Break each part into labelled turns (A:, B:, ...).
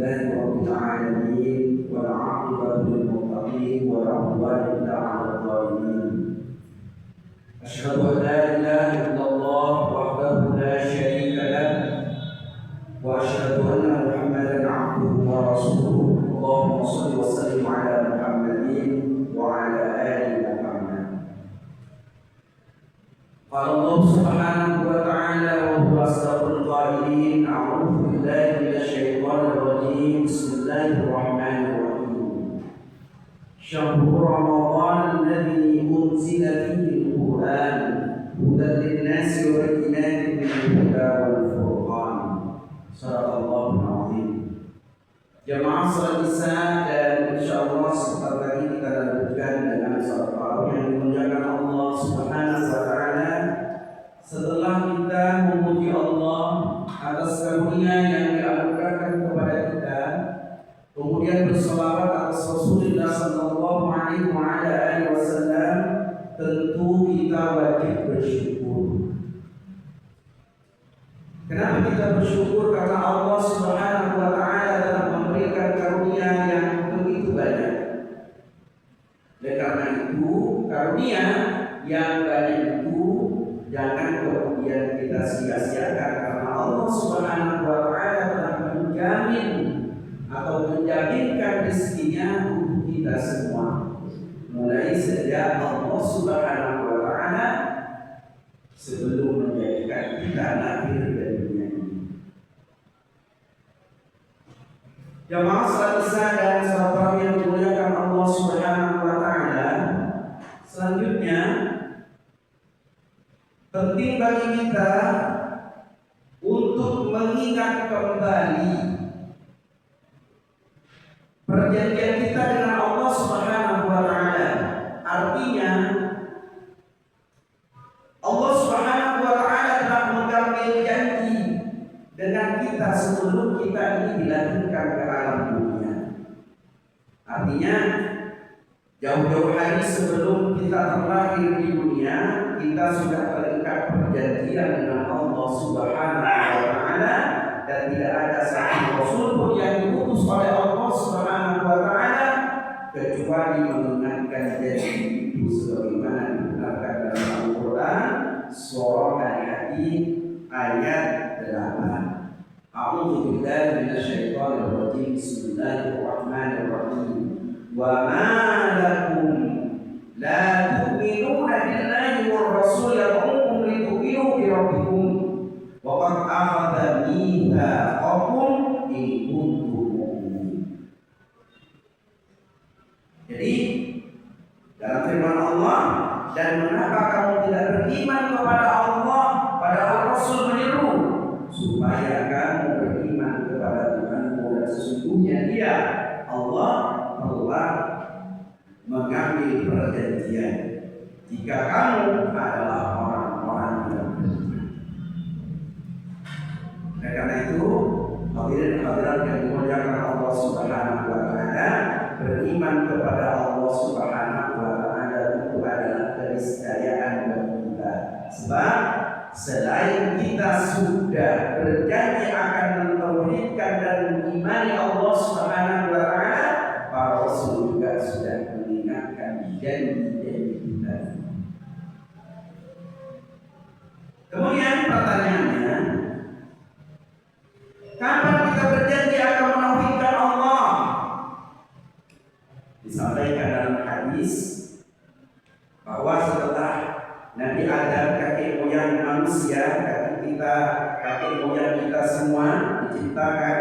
A: لله رب العالمين والعاقبة للمتقين ولا عدوان إلا على الظالمين. أشهد أن لا إله إلا الله وحده لا شريك له وأشهد أن محمدا عبده ورسوله. اللهم صل وسلم على محمد وعلى آل محمد. قال الله سبحانه وتعالى وهو أصدق القائلين: أعوذ بالله من الشيطان الرجيم. بسم الله الرحمن الرحيم. شهر رمضان الذي أنزل فيه القرآن هدى للناس وبينات من الهدى والفرقان. صدق الله العظيم. Jemaah salat Isya, dan insyaallah sebentar lagi kita lanjutkan dengan salat tarawih yang dimuliakan Allah Subhanahu wa taala. Setelah kita memuji Allah atas karunia yang dianugerahkan kepada kita, kemudian berselawat atas Rasulullah sallallahu alaihi wasallam, tentu kita wajib bersyukur. Kenapa kita bersyukur? Karena Allah Subhanahu wa taala telah memberikan karunia yang begitu banyak. Dan karena itu, karunia yang banyak itu jangan kemudian kita sia-siakan, karena Allah Subhanahu wa taala telah menjamin atau menjaminkan rezekinya untuk kita semua. Mulai sejak Allah Subhanahu wa taala sebelum menjadikan kita lahir dari dunia ini. Jamaah salat Isya dan salat tarawih yang dimuliakan Allah Subhanahu wa taala, selanjutnya penting bagi kita untuk mengingat kembali perjanjian kita dengan Allah Subhanahu wa taala. Artinya Allah Subhanahu wa taala telah mengambil janji dengan kita sebelum kita ini dilahirkan ke alam dunia. Artinya jauh-jauh hari sebelum kita terlahir di dunia, kita sudah terikat perjanjian dengan Allah Subhanahu wa taala, dan tidak ada satu rasul pun yang diutus oleh Allah Subhanahu wa taala kecuali mengingatkan janji itu sebagaimana dibenarkan dalam Al-Qur'an surah Al-Hadid ayat 8. A'udzu billahi minasyaitonir rajim. Bismillahirrahmanirrahim. Wa ma lakum la tu'minuna billahi war rasul yad'ukum litu'minu bi rabbikum wa qad akhadha mitsaqakum in kuntum mu'minin. Jadi dalam firman Allah, dan mengapa kamu tidak beriman kepada Allah, pada Rasul menyeru supaya kamu beriman kepada Tuhanmu, dan sesungguhnya Dia Allah telah mengambil perjanjian jika kamu adalah orang-orang yang beriman. Dan karena itu, hadirin hadirat yang dimuliakan Allah Subhanahu wa taala, beriman kepada Allah Subhanahu wa taala itu adalah keniscayaan bagi kita. Sebab selain kita sudah berjanji akan mentauhidkan dan mengimani Allah Subhanahu wa taala, para rasul juga sudah mengingatkan janji-janji kita. Kemudian pertanyaannya, kapan kita berjanji akan menauhidkan Allah? Disampaikan dalam hadis bahwa setelah Nabi Adam, kakek moyang manusia, kakek moyang kita semua diciptakan,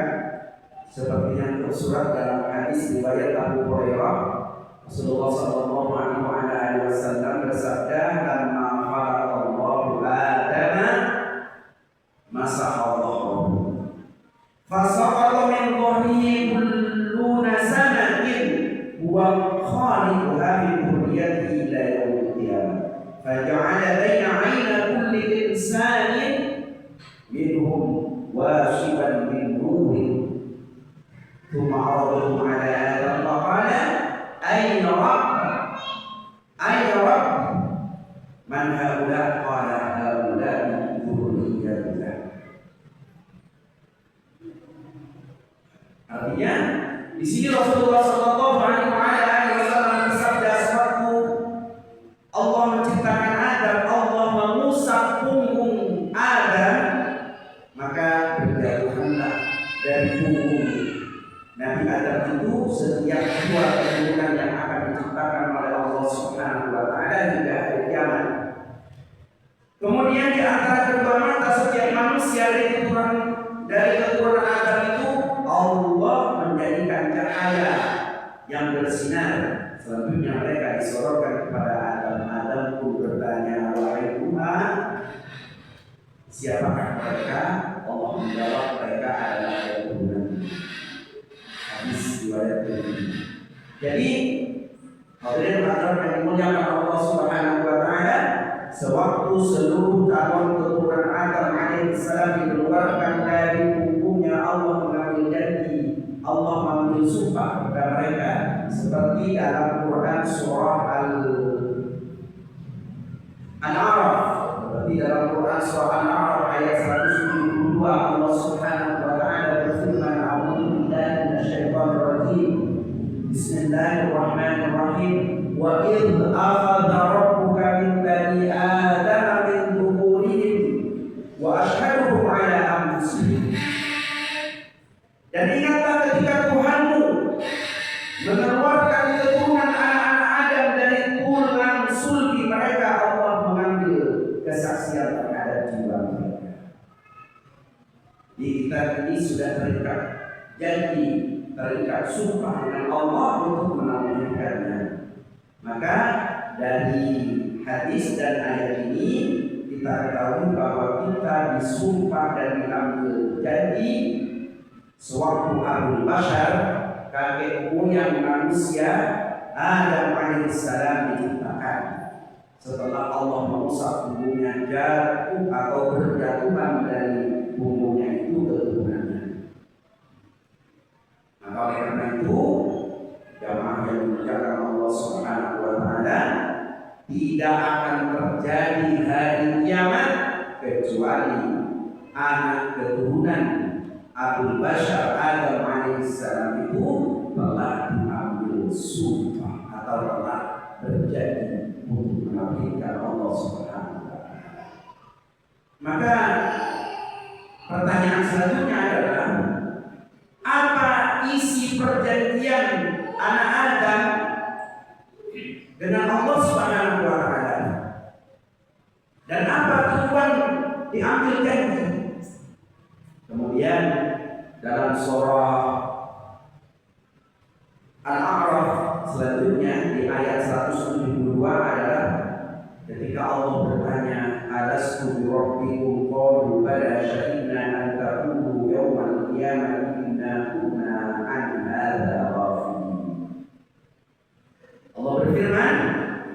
A: seperti yang tersurat dalam hadis riwayat Abu Hurairah, Rasulullah sallallahu alaihi wasallam bersabda, "Lamma khalaqallahu Adama masakhallahu fasaqata min dhahrihi kullu nasamatin wa khaliquha min dhurriyyatihi ila yaumil qiyamah faja'ala baina 'ayna kulli insanin minhum washiban min nurin thumma 'aradahum 'ala Adam faqala ayna rabb man haula qala haula dhurriyyatina." Artinya di sini Rasulullah Shallallahu Alaihi Wasallam bersabda, sewaktu Allah menciptakan Adam, Allah mengusap punggung Adam, maka berjatuhanlah dari punggung Nabi Adam itu setiap dua keturunan yang akan diciptakan oleh Allah Subhanahu Wa Taala hingga hari kiamat. Kemudian di antara kedua mata setiap manusia dari keturunan Adam itu Allah menjadikan cahaya yang bersinar. Selanjutnya mereka disorotkan kepada Adam. Adam pun bertanya, wahai Tuhan, siapakah mereka? Allah menjawab, mereka adalah keturunan. Hadis riwayat Tirmidzi. Jadi hadirin hadirat yang dimuliakan Allah Subhanahu Wa Taala, sewaktu seluruh calon keturunan Adam alaihissalam dikeluarkan dari punggungnya, Allah mengambil janji, Allah mengambil sumpah kepada mereka, seperti dalam Quran surah Al-A'raf. Seperti dalam Quran surah Al-A'raf ayat 172, Allah Subhanahu Wa Taala berfirman, a'udzu billahi minasyaitonir rajim. Bismillahirrahmanirrahim. Wa idh akhadha rabbuka min bani Adama min dhuhurihim wa asyhaduhum ala anfusihim. Dan ingatlah ketika Tuhanmu mengeluarkan keturunan anak-anak Adam dari tulang sulbi mereka, Allah mengambil kesaksian terhadap jiwa mereka. Di kitab ini sudah terikat janji, terikat sumpah dengan Allah untuk menamaikannya. Maka dari hadis dan ayat ini kita ketahui bahwa kita disumpah dan diambil janji sewaktu Abul Bashar, kakek moyang manusia Adam alaihissalam diciptakan. Setelah Allah mengusap punggungnya, jatuh atau berjatuhan dari punggungnya itu keturunannya. Maka oleh karena itu, jamaah yang dimuliakan Allah Subhanahu Wa Taala, tidak akan terjadi hari kiamat kecuali anak keturunan Abul Bashar Adam alaihissalam itu telah diambil sumpah atau telah berjanji untuk mengabdikan Allah Subhanahu Wa Taala. Maka pertanyaan selanjutnya adalah, apa isi perjanjian anak Adam dengan Allah Subhanahu Wa Taala? Dan apa tujuan diambil janji? Kemudian dalam surah Al-A'raf selanjutnya di ayat 172 adalah ketika Allah bertanya, alastu bi rabbikum qalu bala syahidna an taqulu yawmal qiyamati inna kunna an hadza ghafilin. Allah berfirman,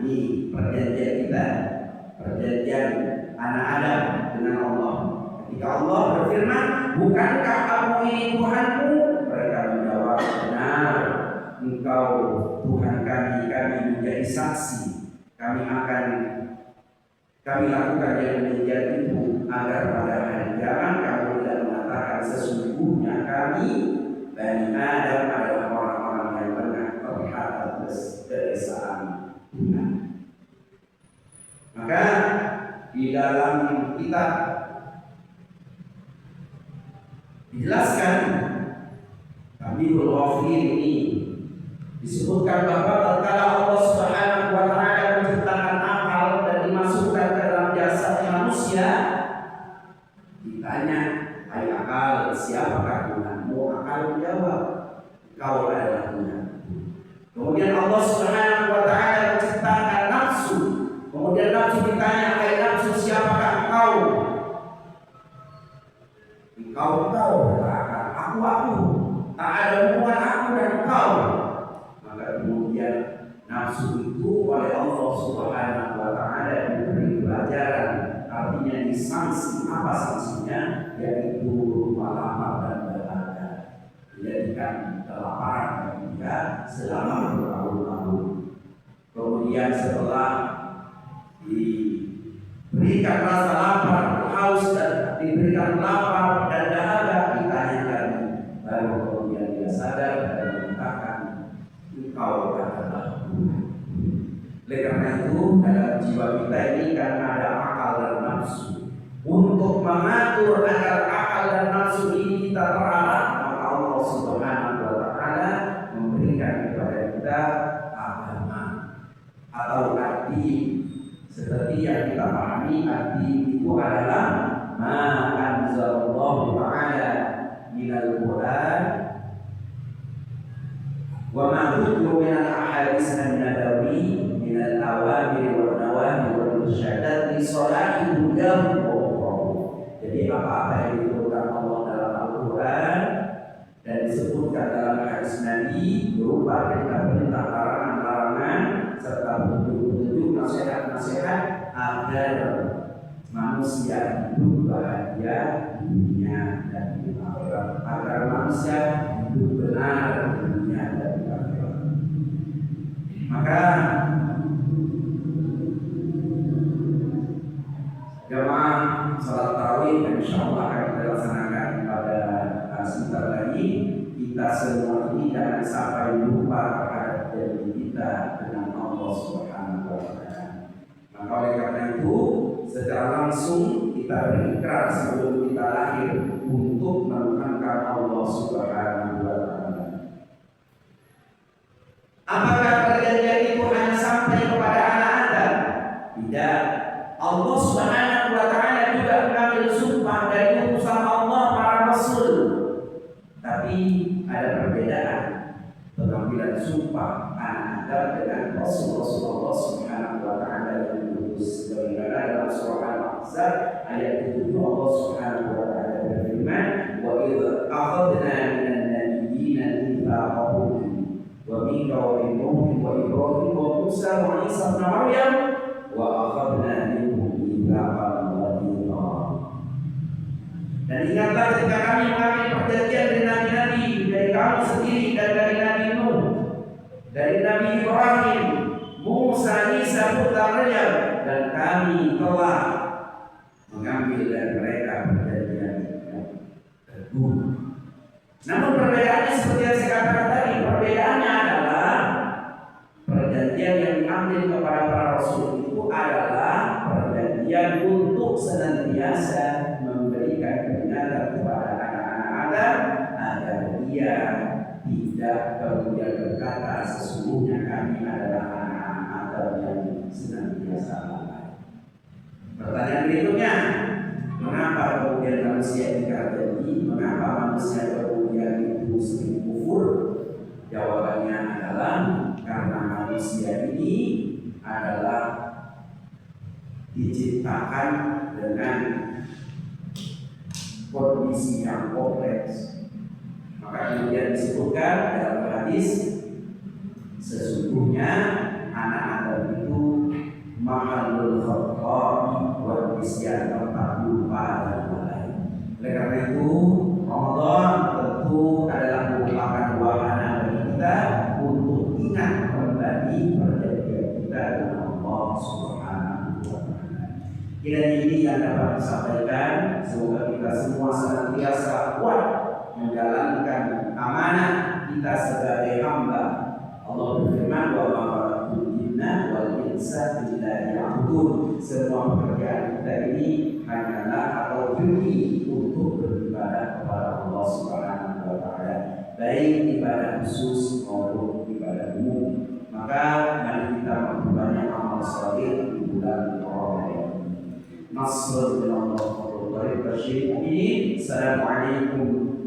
A: ini perjanjian kita, perjanjian anak Adam dengan Allah. Ketika Allah berfirman, bukankah kamu ini Tuhanmu? Mereka menjawab, benar, Engkau Tuhan kami, kami menjadi saksi. Kami lakukan yang demikian itu agar pada hari kiamat kamu tidak mengatakan sesungguhnya kami Bani Adam adalah orang-orang yang benar terhadap keesaan Tuhan. Maka di dalam kitab dijelaskan Tabibul Ghafilin ini disebutkan bahwa tatkala Allah Subhanahu Wa Taala menciptakan akal dan dimasukkan ke dalam jasad manusia, ditanya, hai akal, siapakah Tuhanmu? Akal menjawab, Kau adalah Tuhan. Kemudian Allah Subhanahu Wa Taala menciptakan nafsu. Kemudian nafsu ditanya, hai nafsu, siapakah engkau? Engkau berkata, aku. Tak ada hubungan aku dan engkau. Maka kemudian nafsu itu oleh Allah Subhanahu Wa Taala diberi pelajaran, artinya disanksi. Apa sanksinya? Yaitu lapar dan dahaga, dijadikan kelaparan bagi dia selama bertahun-tahun. Kemudian setelah diberikan rasa lapar, haus, dan diberikan lapar dan dahaga, ditanya lagi, baru kemudian dia karena itu dalam jiwa kita ini kan ada akal dan nafsu. Untuk mengatur agar akal dan nafsu ini kita terarah, maka Allah Subhanahu wa Ta'ala memberikan kepada kita agama atau ad-din. Seperti yang kita pahami, ad-din itu adalah ma anzalallahu ta'ala minal Qur'an wa ma dhukru minal ahadits an-nabawi minal awamir wal nawahi wal irsyadat li salahi hudahum wa ukhrahu. Jadi apa-apa yang diturunkan Allah dalam Al-Quran dan disebutkan dalam hadis Nabi berupa perintah-perintah, larangan-larangan serta petunjuk-petunjuk, nasihat-nasihat agar manusia hidup bahagia di dunia dan di akhirat, agar manusia hidup benar di dunia dan di akhirat. Maka jamaah salat tarawih insyaallah akan kita laksanakan pada sebentar lagi. Kita semua ini jangan sampai lupa terhadap janji kita dengan Allah Subhanahu wa Ta'ala. Maka oleh karena itu secara langsung kita berikrar sebelum kita lahir untuk menuhankan Allah Subhanahu wa Ta'ala. Apakah perjanjian itu hanya sampai kepada anak Adam? Tidak. Allah Subhanahu wa Ta'ala juga mengambil sumpah dari utusan Allah para rasul. Tapi ada perbedaan pengambilan sumpah anak Adam dengan Rasulullah Subhanahu wa Ta'ala yang diutus. Sebagaimana dalam surah Al-Ahzab ayat 7 Allah Subhanahu wa Ta'ala berfirman, wa idh akhadna minan nabiyyina mitsaqahum wa minka wa min Nuh wa Ibrahim wa Musa wa Isa ibn Maryam wa akhadna minhum mitsaqan ghalidha. Dan ingatlah ketika kami mengambil perjanjian dari nabi-nabi, dari kamu sendiri dan dari Nabi Nuh, dari Nabi Ibrahim, Musa, Isa putra Maryam, dan kami telah mengambil dari mereka perjanjian yang teguh. Namun perbedaannya seperti yang saya katakan tadi, perbedaannya adalah perjanjian yang diambil kepada para rasul itu adalah perjanjian untuk senantiasa memberikan peringatan kepada anak-anak Adam agar dia tidak kemudian berkata sesungguhnya kami adalah anak-anak Adam yang senantiasa lalai. Pertanyaan berikutnya, mengapa kemudian manusia ingkar janji? Mengapa manusia kemudian itu sering kufur? Jawabannya adalah karena manusia ini adalah diciptakan dengan kondisi yang kompleks. Maka kemudian disebutkan dalam hadis, sesungguhnya anak Adam itu mahallul khata'i wal nisyan, tempat lupa dan lalai. Oleh karena itu Ramadan tentu adalah merupakan wahana bagi kita untuk ingat kembali perjanjian kita dengan Allah Subhanahu wa Ta'ala. Kiranya ini yang dapat disampaikan. Semoga kita semua senantiasa kuat menjalankan amanah kita sebagai hamba. Allah berfirman, wa ma khalaqtul jinna wal insa illa liya'budun. Semua pekerjaan kita ini hanyalah atau demi untuk beribadah kepada Allah Subhanahu wa Ta'ala, baik ibadah khusus maupun ibadah umum. Maka mari kita memperbanyak amal saleh di bulan Ramadan. Nasrul min Allah wa barik. Assalamualaikum warahmatullahi